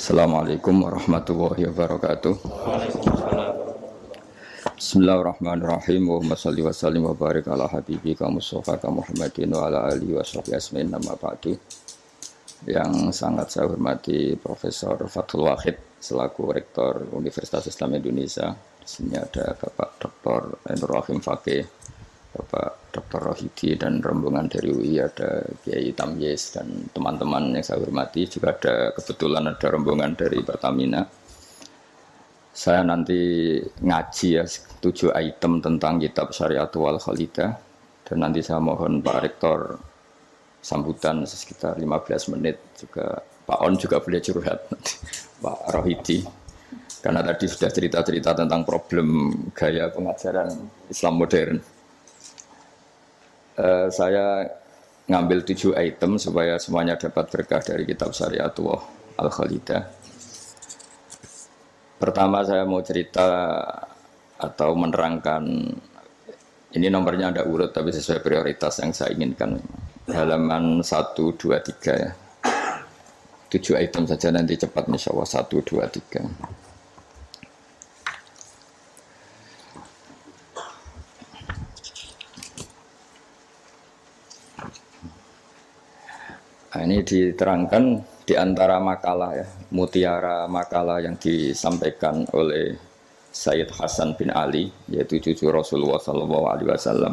Assalamualaikum warahmatullahi wabarakatuh. Bismillahirrahmanirrahim. Wa shalli wa sallim wa barik ala habibika Mustafa Muhammadin wa ala alihi wa sahbihi asma'in nama ba'du. Yang sangat saya hormati Profesor Fathul Wahid selaku Rektor Universitas Islam Indonesia. Di sini ada Bapak Dr. Nur Rahim Fakih, Bapak Dr. Rohidi dan rombongan dari UI, ada Kiai Tamyiz dan teman-teman yang saya hormati. Juga ada kebetulan ada rombongan dari Pertamina. Saya nanti ngaji ya 7 item tentang kitab Syariatul wal Khalidah, dan nanti saya mohon Pak Rektor sambutan sekitar 15 menit. Juga Pak On juga boleh curhat Pak Rohidi, karena tadi sudah cerita-cerita tentang problem gaya pengajaran Islam modern. Saya ngambil 7 item supaya semuanya dapat berkah dari kitab Syariatul wal Khalidah. Pertama saya mau cerita atau menerangkan, ini nomornya ada urut tapi sesuai prioritas yang saya inginkan. Halaman 1, 2, 3 ya. 7 item saja nanti cepat insya Allah. 1, 2, 3. Nah, ini diterangkan di antara makalah ya, mutiara makalah yang disampaikan oleh Sayyid Hasan bin Ali, yaitu cucu Rasulullah SAW.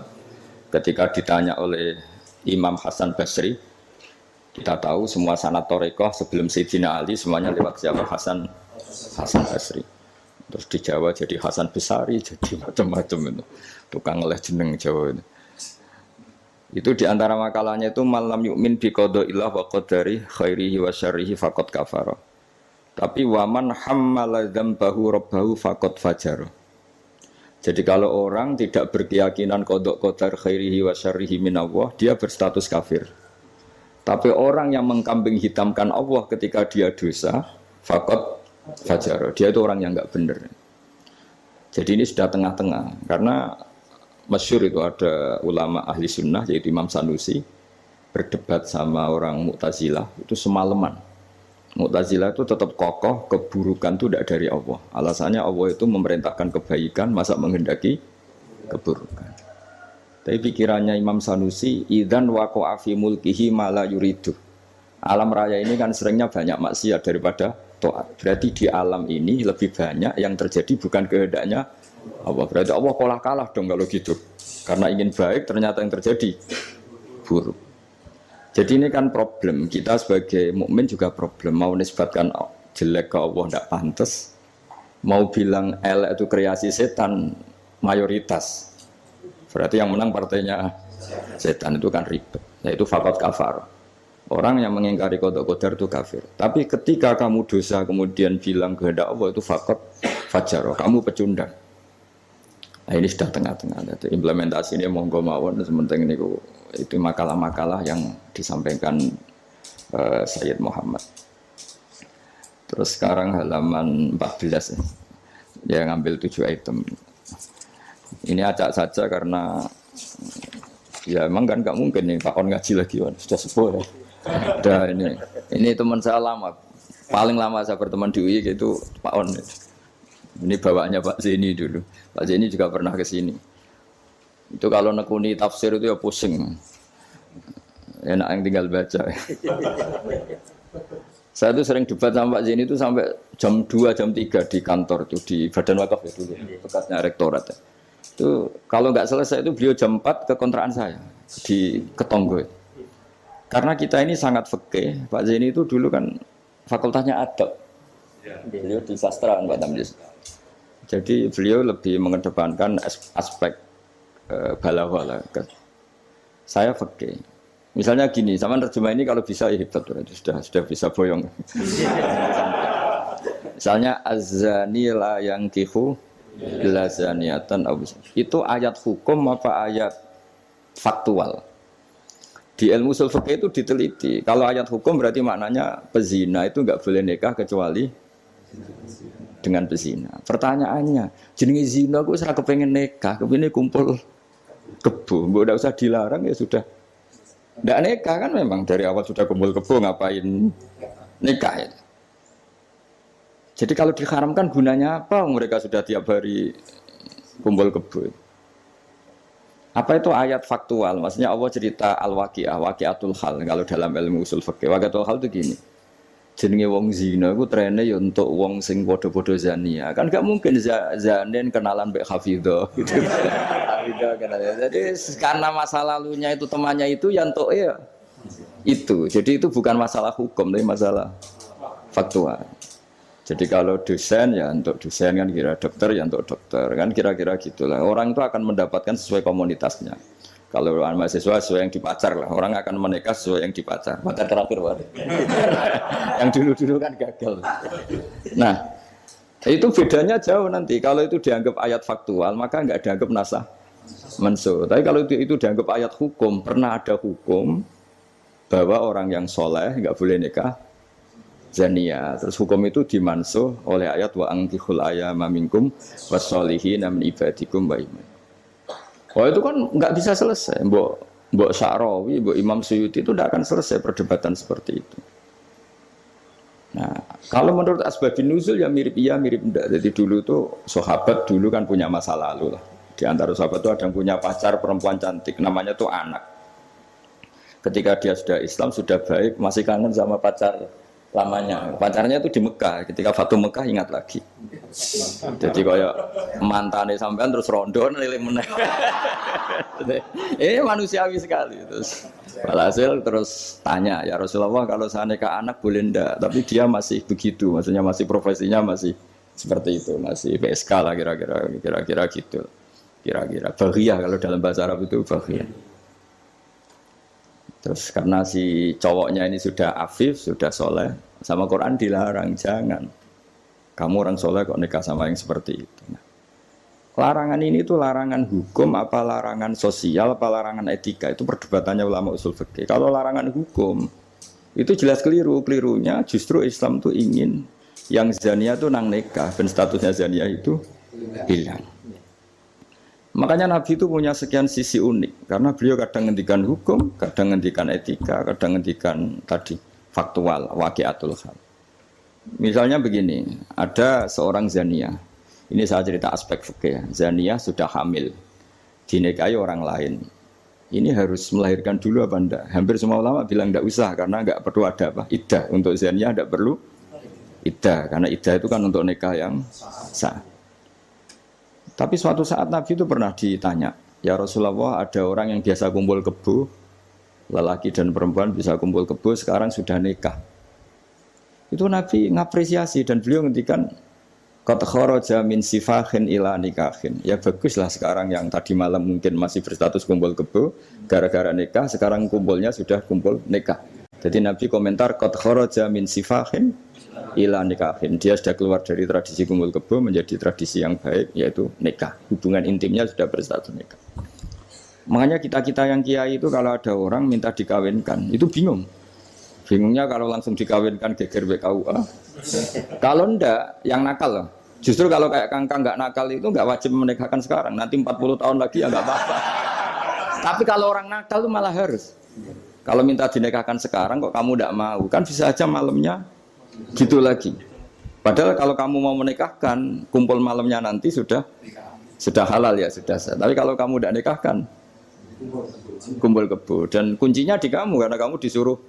Ketika ditanya oleh Imam Hasan Basri, kita tahu semua sanad Thariqah sebelum Sayyidina Ali semuanya lewat siapa? Hasan Basri. Terus di Jawa jadi Hasan Besari, jadi macam-macam itu. Tukang oleh jeneng Jawa itu. Itu di antara makalahnya itu malam yu'min bi qadaillah wa qadari khairihi wa syarrihi faqad kafara. Tapi waman hammala dzambahu rabbahu faqad fajara. Jadi kalau orang tidak berkeyakinan qada qadar khairihi wa syarrihi minallah, dia berstatus kafir. Tapi orang yang mengkambing hitamkan Allah ketika dia dosa, faqad fajara. Dia itu orang yang enggak benar. Jadi ini sudah tengah-tengah, karena masyhur itu ada ulama ahli sunnah yaitu Imam Sanusi berdebat sama orang Mu'tazilah itu semalaman. Mu'tazilah itu tetap kokoh keburukan itu tidak dari Allah. Alasannya Allah itu memerintahkan kebaikan, masa menghendaki keburukan. Tapi pikirannya Imam Sanusi, idzan waqa'a fi mulkihi ma la yuridu. Alam raya ini kan seringnya banyak maksiat daripada taat. Berarti di alam ini lebih banyak yang terjadi bukan kehendaknya Allah. Berarti Allah kalah dong kalau gitu. Karena ingin baik ternyata yang terjadi buruk. Jadi ini kan problem. Kita sebagai mukmin juga problem. Mau nisbatkan jelek ke Allah tidak pantas. Mau bilang elek itu kreasi setan mayoritas. Berarti yang menang partainya setan, itu kan ribet. Yaitu faqad kafar. Orang yang mengingkari qada qadar itu kafir. Tapi ketika kamu dosa kemudian bilang kehendak Allah itu faqad fajara. Kamu pecundang. Nah, ini sudah tengah-tengah. Implementasi ini monggo mawon, sementing ini itu makalah-makalah yang disampaikan Sayyid Muhammad. Terus sekarang halaman 14 ya, ngambil 7 item. Ini acak saja karena ya emang kan nggak mungkin nih Pak On ngaji lagi, sudah sepuh ya. Udah ini teman saya lama, paling lama saya berteman di UI itu Pak On. Ini bawaannya Pak Zeni dulu. Pak Zeni juga pernah ke sini. Itu kalau nekuni tafsir itu ya pusing. Enak yang tinggal baca. Saya tuh sering debat sama Pak Zeni itu sampai jam 2, jam 3 di kantor tuh, di Badan Wakaf ya dulu, bekasnya rektorat ya. Itu kalau nggak selesai itu beliau jam 4 ke kontrakan saya di Ketonggo. Karena kita ini sangat fikih. Pak Zeni itu dulu kan fakultasnya adab. Beliau di sastra Pak Tamyiz. Jadi beliau lebih mengedepankan aspek balawala. Saya fikih. Misalnya gini, sama terjemah ini kalau bisa ya hebat, sudah bisa boyong. Misalnya az-zani la yankihu illa zaniatan. Itu ayat hukum apa ayat faktual? Di ilmu ushul fikih itu diteliti. Kalau ayat hukum berarti maknanya pezina itu enggak boleh nikah kecuali dengan pezina. Pertanyaannya, jenenge zina kok ora kepengen nikah, kepene kumpul kebo, mbok ndak usah dilarang ya sudah. Ndak nikah kan memang dari awal sudah kumpul kebo, ngapain nikah ya. Jadi kalau diharamkan gunanya apa? Mereka sudah tiap hari kumpul kebo. Apa itu ayat faktual? Maksudnya Allah cerita al-waqi'ah, waqi'atul hal. Kalau dalam ilmu usul fikih, waqi'atul hal itu gini. Jenenge wong zina iku trene ya untuk wong sing padha-padha zania. Kan gak mungkin zanen kenalan mbek Hafidhah gitu. Hafidhah kenalan. Jadi karena masa lalunya itu temannya itu ya entuk ya itu. Jadi itu bukan masalah hukum tapi masalah faktual. Jadi kalau dosen ya untuk dosen kan kira dokter ya untuk dokter kan kira-kira gitulah. Orang itu akan mendapatkan sesuai komunitasnya. Kalau mahasiswa sesuai yang dipacar lah. Orang akan menikah sesuai yang dipacar. Pacar terakhir baru. Yang dulu-dulu kan gagal. Nah itu bedanya jauh nanti. Kalau itu dianggap ayat faktual maka nggak dianggap nasah mansuh. Tapi kalau itu dianggap ayat hukum, pernah ada hukum bahwa orang yang soleh nggak boleh nikah zania. Terus hukum itu dimansuh oleh ayat wa ankihul ayyama minkum wassolihin min ibadikum wa iman. Oh itu kan nggak bisa selesai. Mbok Sya'rawi, Mbok Imam Suyuti itu tidak akan selesai perdebatan seperti itu. Nah, kalau menurut asbabun nuzul ya mirip iya mirip enggak. Jadi dulu tuh sahabat dulu kan punya masa lalu lah. Di antara sahabat itu ada yang punya pacar perempuan cantik, namanya tuh Anak. Ketika dia sudah Islam, sudah baik, masih kangen sama pacar lamanya. Pacarnya itu di Mekah. Ketika Fatu Mekah ingat lagi. Jadi kayak mantane sampean terus rondo nilai meneh. Manusiawi sekali. Terus walhasil terus tanya, ya Rasulullah kalau saya nikah anak boleh ndak? Tapi dia masih begitu, maksudnya masih profesinya masih seperti itu, masih PSK lah kira-kira gitu. Kira-kira baghiyah kalau dalam bahasa Arab itu baghiyah. Terus karena si cowoknya ini sudah afif, sudah soleh, sama Quran dilarang, jangan. Kamu orang soleh kok nikah sama yang seperti itu. Nah, larangan ini itu larangan hukum, apa larangan sosial, apa larangan etika, itu perdebatannya ulama usul fikih. Kalau larangan hukum, itu jelas keliru. Kelirunya justru Islam itu ingin yang zania itu nang nikah, dan statusnya zania itu hilang. Makanya Nabi itu punya sekian sisi unik karena beliau kadang ngendikan hukum, kadang ngendikan etika, kadang ngendikan tadi faktual, waqi'atul hal. Misalnya begini, ada seorang zania. Ini saya cerita aspek fikih. Zania sudah hamil, dinikahi orang lain. Ini harus melahirkan dulu apa enggak? Hampir semua ulama bilang enggak usah karena enggak perlu ada apa? Iddah. Untuk zania enggak perlu iddah karena iddah itu kan untuk nikah yang sah. Tapi suatu saat Nabi itu pernah ditanya, ya Rasulullah ada orang yang biasa kumpul kebo, lelaki dan perempuan bisa kumpul kebo, sekarang sudah nikah. Itu Nabi ngapresiasi dan beliau ngendikan, qad kharaja min sifahin ila nikahin. Ya baguslah sekarang yang tadi malam mungkin masih berstatus kumpul kebo, gara-gara nikah, sekarang kumpulnya sudah kumpul nikah. Jadi Nabi komentar, qad kharaja min sifahin ila nikahin. Dia sudah keluar dari tradisi kumpul kebo menjadi tradisi yang baik yaitu nikah. Hubungan intimnya sudah berstatus nikah. Makanya kita-kita yang kiai itu kalau ada orang minta dikawinkan itu bingung. Bingungnya kalau langsung dikawinkan geger BKUA. Kalau ndak yang nakal loh. Justru kalau kayak kangkang nggak nakal itu nggak wajib menikahkan sekarang. Nanti 40 tahun lagi ya nggak apa-apa. Tapi kalau orang nakal itu malah harus. Kalau minta dinikahkan sekarang kok kamu ndak mau kan bisa aja malamnya gitu lagi. Padahal kalau kamu mau menikahkan, kumpul malamnya nanti sudah halal ya, sudah sah. Tapi kalau kamu tidak nikahkan, kumpul kebo. Dan kuncinya di kamu karena kamu disuruh.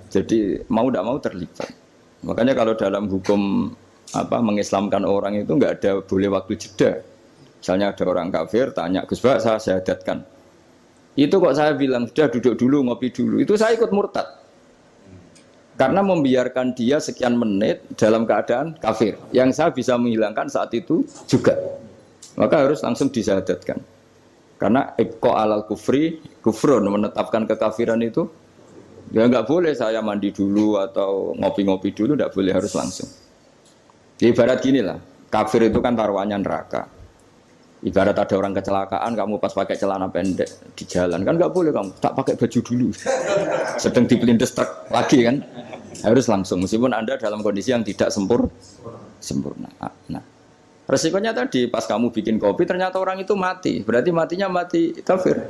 Jadi mau tidak mau terlibat. Makanya kalau dalam hukum mengislamkan orang itu nggak ada boleh waktu jeda. Misalnya ada orang kafir tanya, Gus Bak saya syahadatkan. Itu kok saya bilang sudah duduk dulu ngopi dulu. Itu saya ikut murtad. Karena membiarkan dia sekian menit dalam keadaan kafir. Yang saya bisa menghilangkan saat itu juga. Maka harus langsung disyahadatkan. Karena ibqa alal kufri, kufrun, menetapkan kekafiran itu. Ya nggak boleh saya mandi dulu atau ngopi-ngopi dulu, nggak boleh harus langsung. Ibarat gini lah, kafir itu kan taruhannya neraka. Ibarat ada orang kecelakaan, kamu pas pakai celana pendek di jalan, kan nggak boleh kamu, tak pakai baju dulu. Sedang dipelindes truk lagi kan. Harus langsung, meskipun Anda dalam kondisi yang tidak sempurna. Nah, resikonya tadi, pas kamu bikin kopi, ternyata orang itu mati. Berarti matinya mati kafir.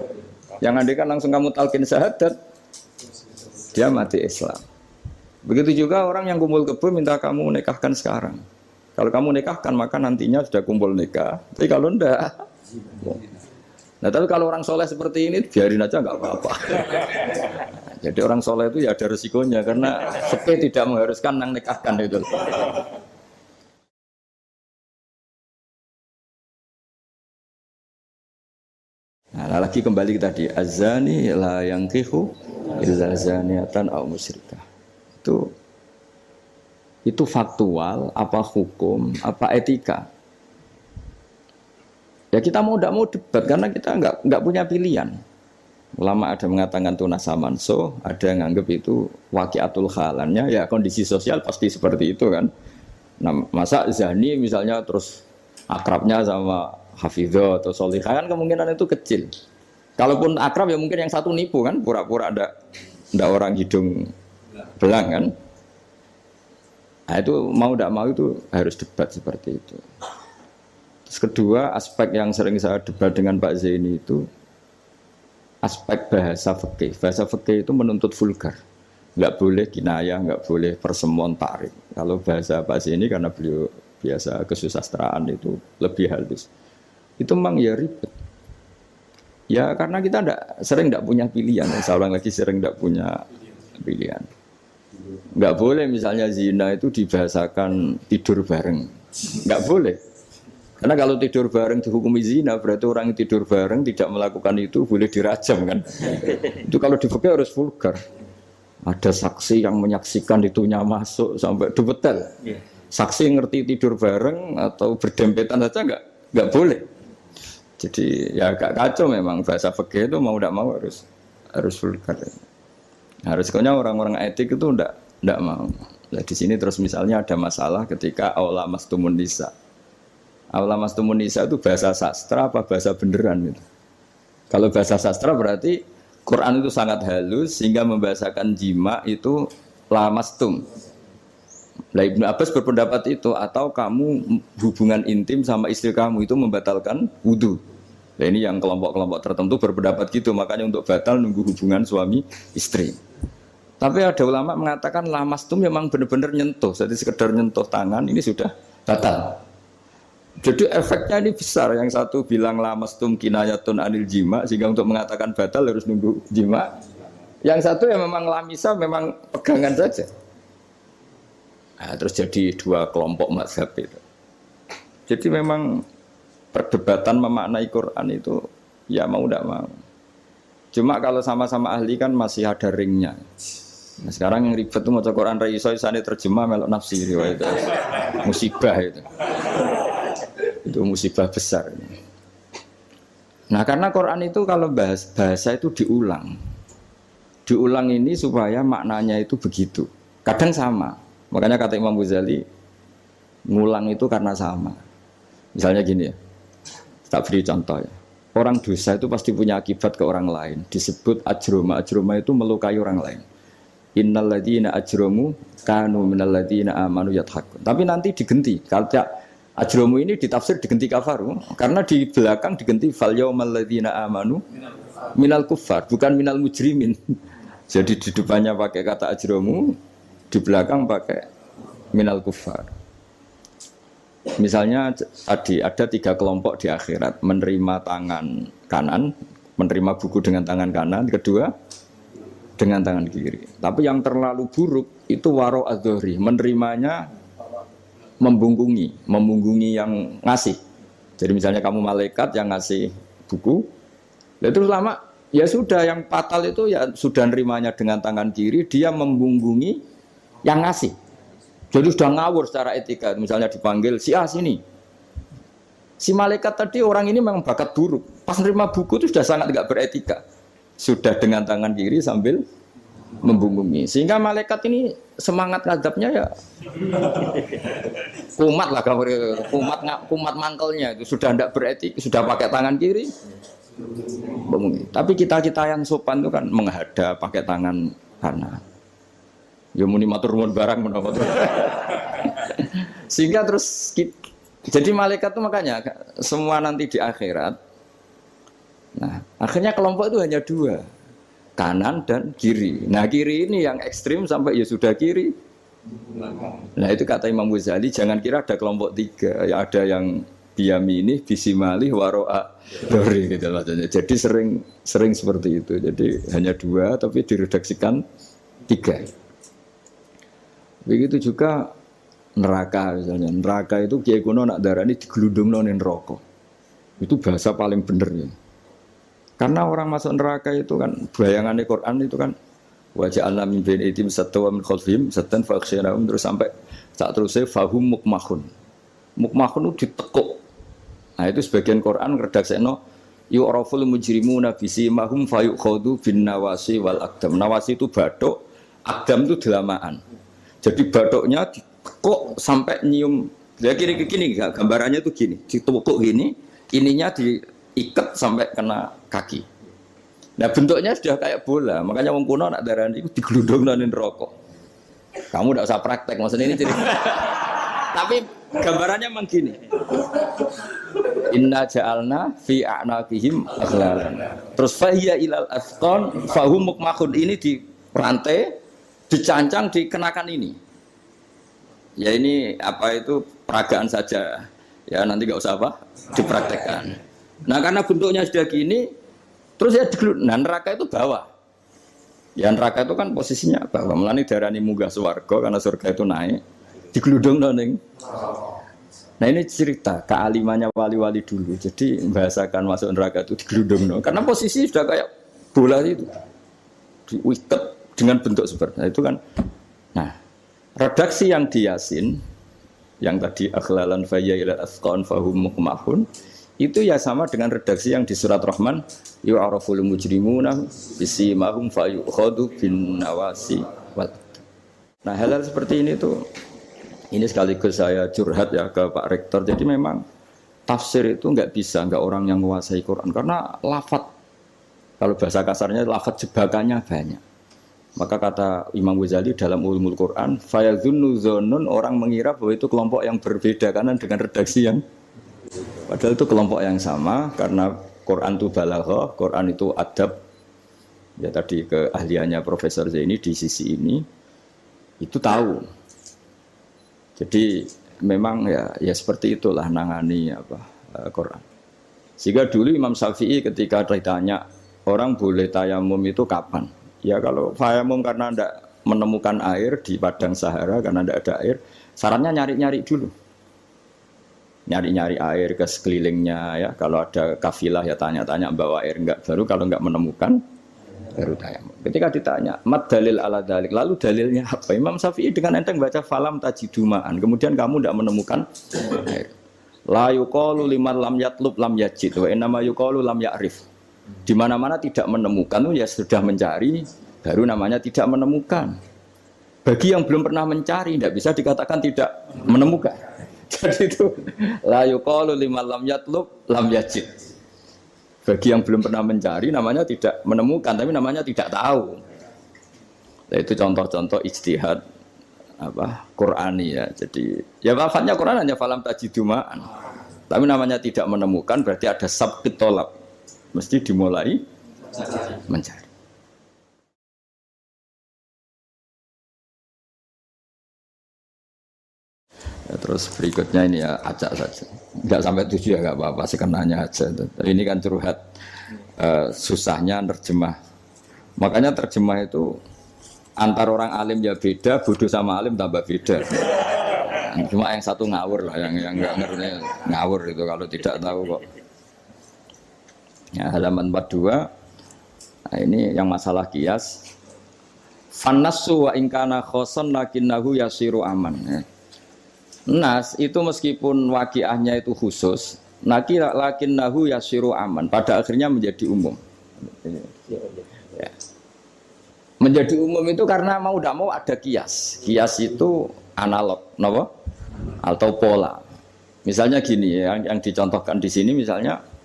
Yang Anda kan langsung kamu talqin syahadat, dia mati Islam. Begitu juga orang yang kumpul kebo minta kamu nikahkan sekarang. Kalau kamu nikahkan maka nantinya sudah kumpul nikah. Tapi kalau enggak, nah tapi kalau orang soleh seperti ini biarin aja nggak apa-apa. Jadi orang soleh itu ya ada resikonya karena fikih tidak mengharuskan nang nikahkan itu. Nah, lagi kembali ke tadi azani la yankihu illa zaniatan aw musyrikah. Itu faktual, apa hukum, apa etika? Ya kita mau tidak mau debat karena kita nggak punya pilihan. Ulama ada mengatakan itu nasamanso, ada yang anggap itu waqiatul halannya, ya kondisi sosial pasti seperti itu kan. Nah, masa zani misalnya terus akrabnya sama hafidho atau solihah kan kemungkinan itu kecil. Kalaupun akrab ya mungkin yang satu nipu kan, pura-pura ada orang hidung belang kan. Nah itu mau tidak mau itu harus debat seperti itu. Terus kedua aspek yang sering saya debat dengan Pak Zaini itu aspek bahasa fikih. Bahasa fikih itu menuntut vulgar. Nggak boleh kinayah, nggak boleh persemuan tarik. Kalau bahasa Pak Zaini karena beliau biasa kesusastraan itu lebih halus. Itu memang ya ribet. Ya karena kita sering tidak punya pilihan. Saya ulang lagi sering tidak punya pilihan. Nggak boleh misalnya zina itu dibahasakan tidur bareng. Nggak boleh. Karena kalau tidur bareng dihukumi zina, berarti orang yang tidur bareng tidak melakukan itu boleh dirajam kan. Itu kalau di fikih harus vulgar. Ada saksi yang menyaksikan itunya masuk sampai debetel. Saksi ngerti tidur bareng atau berdempetan saja nggak boleh. Jadi ya agak kacau memang bahasa fikih itu mau tidak mau harus vulgar. Nah, resikonya orang-orang etik itu ndak mau. Nah, di sini terus misalnya ada masalah ketika aula mastumun nisa. Aula mastumun nisa itu bahasa sastra apa bahasa beneran gitu. Kalau bahasa sastra berarti Quran itu sangat halus sehingga membahasakan jima itu lamastum. Nah, Ibnu Abbas berpendapat itu atau kamu hubungan intim sama istri kamu itu membatalkan wudu. Nah, ini yang kelompok-kelompok tertentu berpendapat gitu, makanya untuk batal nunggu hubungan suami istri. Tapi ada ulama mengatakan lamastum memang benar-benar nyentuh, jadi sekedar nyentuh tangan ini sudah batal. Jadi efeknya ini besar. Yang satu bilang lamastum kinayatun anil jima, sehingga untuk mengatakan batal harus nunggu jima. Yang satu ya memang lamisa, memang pegangan saja. Nah, terus jadi dua kelompok mazhab itu. Jadi memang perdebatan memaknai Quran itu ya mau tidak mau. Cuma kalau sama-sama ahli kan masih ada ringnya. Nah, sekarang yang ribet itu maca Quran ra iso isane terjemah melok nafsi riwayat. Musibah itu. Itu musibah besar. Nah, karena Quran itu kalau bahasa itu diulang. Diulang ini supaya maknanya itu begitu. Kadang sama. Makanya kata Imam Ghazali ngulang itu karena sama. Misalnya gini ya. Tak beri contoh ya. Orang dosa itu pasti punya akibat ke orang lain. Disebut ajroma. Ajroma itu melukai orang lain. Innal ladzina ajromu kanu minal ladzina amanu yadhakun. Tapi nanti digenti. Kalau ajromu ini ditafsir digenti kafaru karena di belakang digenti fal yaumal ladzina amanu minal kuffar, bukan minal mujrimin. Jadi di depannya pakai kata ajromu, di belakang pakai minal kuffar. Misalnya tadi ada 3 kelompok di akhirat, menerima tangan kanan, menerima buku dengan tangan kanan, kedua dengan tangan kiri. Tapi yang terlalu buruk itu waro adzhari, menerimanya membungkungi yang ngasih. Jadi misalnya kamu malaikat yang ngasih buku, itu lama ya sudah yang fatal itu ya sudah nerimanya dengan tangan kiri, dia membungkungi yang ngasih. Jadi sudah ngawur secara etika. Misalnya dipanggil si A sini. Si malaikat tadi orang ini memang bakat buruk. Pas nerima buku itu sudah sangat tidak beretika. Sudah dengan tangan kiri sambil membungkungi. Sehingga malaikat ini semangat ngadapnya ya kumat lah, kumat mangkelnya itu sudah tidak beretika, sudah pakai tangan kiri membungkungi. Tapi kita yang sopan itu kan menghadap pakai tangan kanan. Ya muni matur nuwun barang menapa. Sehingga terus jadi malaikat itu makanya semua nanti di akhirat. Nah, akhirnya kelompok itu hanya 2. kanan dan kiri. Nah kiri ini yang ekstrim sampai ya sudah kiri. Nah itu kata Imam Ghazali, jangan kira ada kelompok tiga, ya ada yang biyamini, bisimali, waro'a dori gitu maksudnya. Jadi sering seperti itu. Jadi hanya dua tapi diredaksikan tiga. Begitu juga neraka misalnya. Neraka itu kiai kuno nak darani digelundungno ning neraka. Itu bahasa paling bener ya. Karena orang masuk neraka itu kan bayangannya Quran itu kan wajah Allah min bain itim satwa min khalfihim satan fakhsyanahum terus sampai saat terusnya fahum mukmahun. Mukmahun itu ditekuk. Nah itu sebagian Quran redaksekno yu'raful mujrimuna bisimahum fayukhadhu bin nawasi wal aqdam. Nawasi itu bathuk, aqdam itu delamaan. Jadi bathuknya ditekuk sampai nyium. Ya kiri gambarannya itu gini, ditekuk gini, ininya diikat sampai kena kaki. Nah bentuknya sudah kayak bola, makanya wong kuno nak darani itu diglundungno ning neraka. Kamu enggak usah praktek, maksudnya ini cerita. Tapi gambarannya memang gini. Inna ja'alna fi a'naqihim aghlalan. Terus fahiya ilal asqan fahum mukmahun, ini di rantai dicancang dikenakan ini. Ya ini apa itu peragaan saja. Ya nanti enggak usah apa dipraktekkan. Nah karena bentuknya sudah gini, terus ya nah neraka itu bawah. Ya neraka itu kan posisinya bawah. Mulane darani munggah swarga karena surga itu naik. Digludungno ning. Nah ini cerita kealimannya wali-wali dulu. Jadi membahasakan masuk neraka itu digludungno karena posisi sudah kayak bola itu. Diikat dengan bentuk seperti itu kan. Nah, redaksi yang di Yasin yang tadi aghlalan fayya ila asqan fahum mukmahun itu ya sama dengan redaksi yang di surat Rahman yu'araful mujrimuna bisimahum fayukhadhu bin nawasi wal. Nah hal-hal seperti ini tuh ini sekaligus saya curhat ya ke Pak Rektor. Jadi memang tafsir itu enggak orang yang menguasai Quran karena lafaz, kalau bahasa kasarnya lafaz jebakannya banyak. Maka kata Imam Ghazali dalam Ulumul Quran, fayadhunnu dzannun, orang mengira bahwa itu kelompok yang berbeda karena dengan redaksi yang padahal itu kelompok yang sama karena Quran itu balaghah, Quran itu adab. Ya tadi keahliannya Profesor Zaini di sisi ini itu tahu. Jadi memang ya seperti itulah nangani Quran. Sehingga dulu Imam Syafi'i ketika ditanya orang boleh tayamum itu kapan? Ya kalau tayamum karena tidak menemukan air di padang Sahara karena tidak ada air, sarannya nyari-nyari dulu. Nyari-nyari air ke sekelilingnya ya. Kalau ada kafilah ya tanya-tanya bawa air enggak. Baru kalau enggak menemukan baru tayamum. Ketika ditanya mat dalil ala dalik, lalu dalilnya apa? Imam Syafi'i dengan enteng baca falam tajidumaan. Kemudian kamu enggak menemukan air. La yuqalu liman lam yatlub lam yajid wa innama yuqalu lam ya'rif. Di mana-mana tidak menemukan itu ya sudah mencari, baru namanya tidak menemukan. Bagi yang belum pernah mencari tidak bisa dikatakan tidak menemukan. Jadi itu la yuqalu liman lam yatlub lam yajid. Bagi yang belum pernah mencari namanya tidak menemukan, tapi namanya tidak tahu. Nah, itu contoh-contoh ijtihad Qur'ani ya. Jadi ya lafadznya Quran hanya falam tajidumaan. Tapi namanya tidak menemukan berarti ada sabqit tolab. Mesti dimulai mencari. Ya, terus berikutnya ini ya acak saja. Enggak sampai 7 ya enggak apa-apa, sekenanya aja. Tapi ini kan curhat susahnya nerjemah. Makanya terjemah itu antar orang alim ya beda, bodoh sama alim tambah beda. Cuma yang satu ngawur lah, yang enggak ngerti ngawur itu kalau tidak tahu kok. Ya, halaman 42. Nah, ini yang masalah qiyas. Fannasu wa in kana khosan lakinnahu yasiru aman. Ya. Nas itu meskipun waqiahnya itu khusus, lakinnahu yasiru aman. Pada akhirnya menjadi umum. Ya. Menjadi umum itu karena mau tidak mau ada qiyas. Qiyas itu analog, napa? Atau pola. Misalnya gini yang dicontohkan di sini misalnya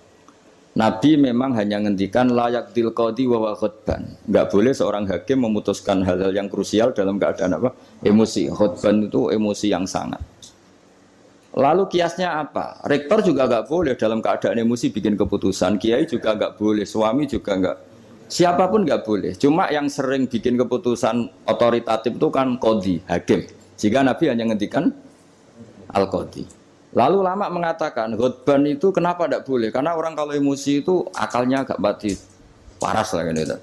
Nabi memang hanya ngendikan layak tilqadi wa khutban. Enggak boleh seorang hakim memutuskan hal-hal yang krusial dalam keadaan emosi. Khutban itu emosi yang sangat. Lalu kiasnya apa? Rektor juga enggak boleh dalam keadaan emosi bikin keputusan. Kiai juga enggak boleh, suami juga enggak. Siapapun nggak boleh. Cuma yang sering bikin keputusan otoritatif itu kan qadhi, hakim. Jika Nabi hanya ngendikan al-qadhi. Lalu lama mengatakan khutban itu kenapa tidak boleh? Karena orang kalau emosi itu akalnya agak mati paras lah kan itu.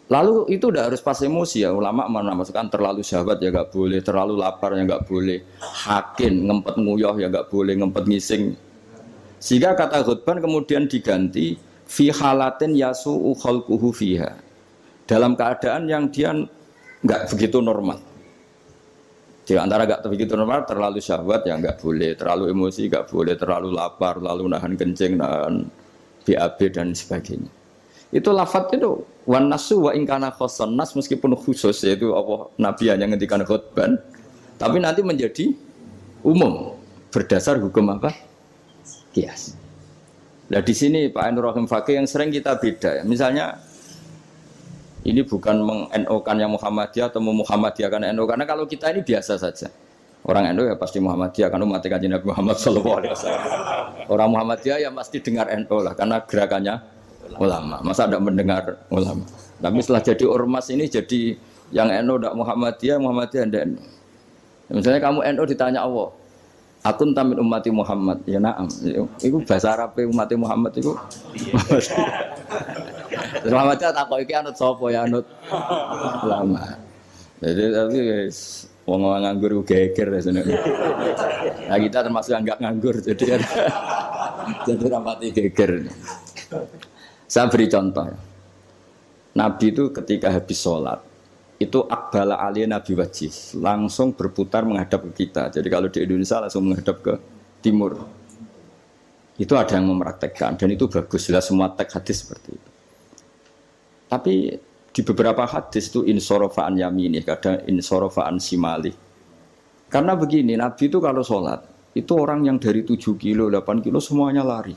Lalu itu udah harus pas emosi ya, ulama menamakan terlalu syahwat ya nggak boleh, terlalu lapar ya nggak boleh, hakin ngempet nguyah ya nggak boleh, ngempet ngising. Sehingga kata khutban kemudian diganti fi halatin yasu'u khalquhu fiha, dalam keadaan yang dia nggak begitu normal. Di antara nggak begitu normal, terlalu syahwat ya nggak boleh, terlalu emosi nggak boleh, terlalu lapar, lalu nahan kencing, nahan BAB dan sebagainya. Itu lafadz itu wan nasu wa ingkana khoson nas, meskipun khusus yaitu Allah Nabi hanya ngendikan khutban, tapi nanti menjadi umum berdasar hukum apa? Qiyas. Nah di sini Pak Ainur Rahim Fakih yang sering kita beda ya. Misalnya ini bukan meng-NO-kan yang Muhammadiyah atau Muhammadiyahkan NO, karena kalau kita ini biasa saja. Orang NO ya pasti Muhammadiyah kan umat Kanjeng Nabi Muhammad sallallahu alaihi wasallam. Orang Muhammadiyah ya pasti dengar NO lah karena gerakannya ulama, masa tidak mendengar ulama. Tapi setelah jadi ormas ini jadi yang NU tidak Muhammadiyah, Muhammadiyah tidak NU. Misalnya kamu NU ditanya Allah, akun tamin ummati Muhammad, ya naam. Itu bahasa Arab umat Muhammad itu. Muhammadiyah tak kok iki anut sapa ya anut ulama. Jadi tapi guys, wong nganggur geger ya sebenarnya. Nah kita termasuk yang enggak nganggur jadi rapati geger. Saya beri contoh. Nabi itu ketika habis sholat, itu akbala aliyah Nabi wajih, langsung berputar menghadap ke kita. Jadi kalau di Indonesia langsung menghadap ke timur. Itu ada yang mempraktekkan, dan itu bagus. Jelas semua teks hadis seperti itu. Tapi di beberapa hadis itu insorofaan yamini, kadang insorofaan simali. Karena begini, Nabi itu kalau sholat, itu orang yang dari 7 kilo, 8 kilo semuanya lari.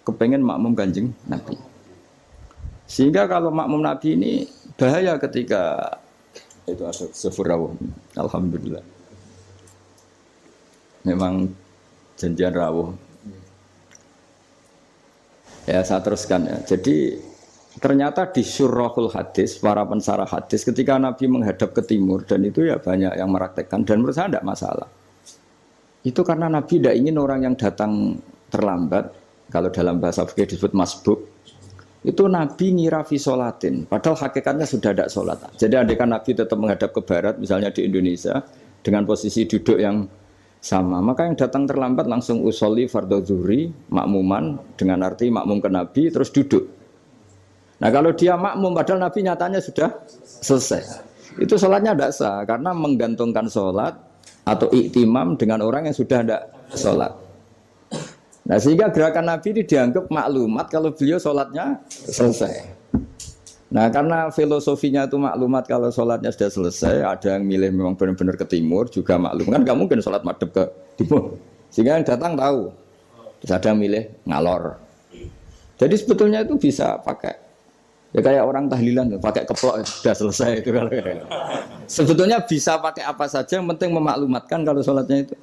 Kepengen makmum Kanjeng Nabi. Sehingga kalau makmum Nabi ini bahaya ketika itu ada sufur rawuh. Alhamdulillah. Memang janjian rawuh. Ya saya teruskan ya. Jadi ternyata di syurahul hadis, para pensarah hadis ketika Nabi menghadap ke timur, dan itu ya banyak yang meraktekkan dan menurut saya tidak masalah. Itu karena Nabi tidak ingin orang yang datang terlambat, kalau dalam bahasa fikih disebut masbuk. Itu Nabi ngira fi sholatin, padahal hakikatnya sudah tidak sholat. Jadi andaikan Nabi tetap menghadap ke barat, misalnya di Indonesia, dengan posisi duduk yang sama, maka yang datang terlambat langsung usolli fardhu zuhri, makmuman, dengan arti makmum ke Nabi, terus duduk. Nah kalau dia makmum, padahal Nabi nyatanya sudah selesai. Itu sholatnya tidak sah, karena menggantungkan sholat atau iktimam dengan orang yang sudah tidak sholat. Nah sehingga gerakan Nabi ini dianggap maklumat kalau beliau sholatnya selesai. Nah karena filosofinya itu maklumat kalau sholatnya sudah selesai, ada yang milih memang benar-benar ke timur juga maklum, kan gak mungkin sholat madhep ke timur. Sehingga yang datang tahu, terus ada yang milih ngalor. Jadi sebetulnya itu bisa pakai, ya kayak orang tahlilan, pakai keplok sudah selesai itu kalau sebetulnya bisa pakai apa saja, yang penting memaklumatkan kalau sholatnya itu.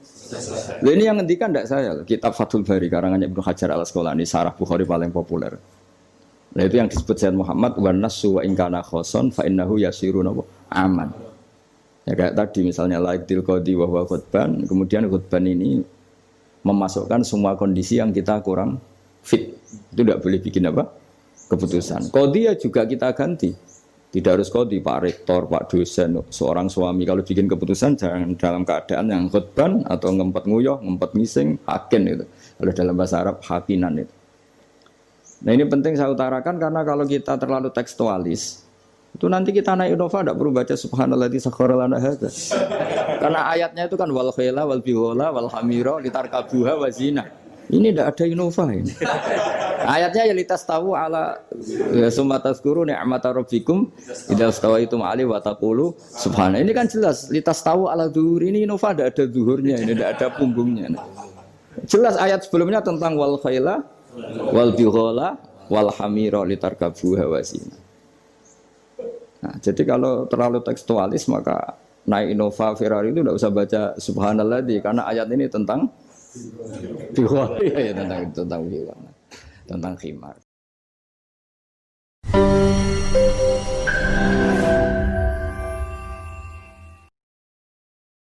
Nah, ini yang ngendikan tidak saya, kitab Fathul Bari karangannya Ibnu Hajar Al-Asqalani, Sarah Bukhari paling populer. Nah itu yang disebut Sayyid Muhammad wan nasu wa ingkana khoson fa innahu yasirun aman. Ya kayak tadi misalnya laiktil qadi wa huwa khutban, kemudian khutban ini memasukkan semua kondisi yang kita kurang fit. Itu tidak boleh bikin apa? Keputusan. Qadi ya juga kita ganti. Tidak harus qadi, Pak Rektor, Pak dosen, seorang suami kalau bikin keputusan jangan dalam keadaan yang khutban atau ngempet nguyuh, ngempet ngising, hakin itu. Kalau dalam bahasa Arab hakinan itu. Nah ini penting saya utarakan karena kalau kita terlalu tekstualis, itu nanti kita naik Innova tidak perlu baca subhanalladzi sakhkhara lana hadza. Karena ayatnya itu kan wal khayla wal bighala wal hamira litarkabuha wa zina. Ini tidak ada Innova ini. Ayatnya ya litas tahu ala ya sumatas guru ni'mata rabbikum idza stawaitum ali wa taqulu subhana. Ini kan jelas litas tahu ala zuhur, ini Innova tidak ada zuhurnya, ini tidak ada punggungnya. Jelas ayat sebelumnya tentang wal khayla wal bighala wal hamira litarkabuha wa zina. Nah, jadi kalau terlalu tekstualis maka naik Innova Ferrari itu tidak usah baca subhanalladzi karena ayat ini tentang bighala ya tentang khimar.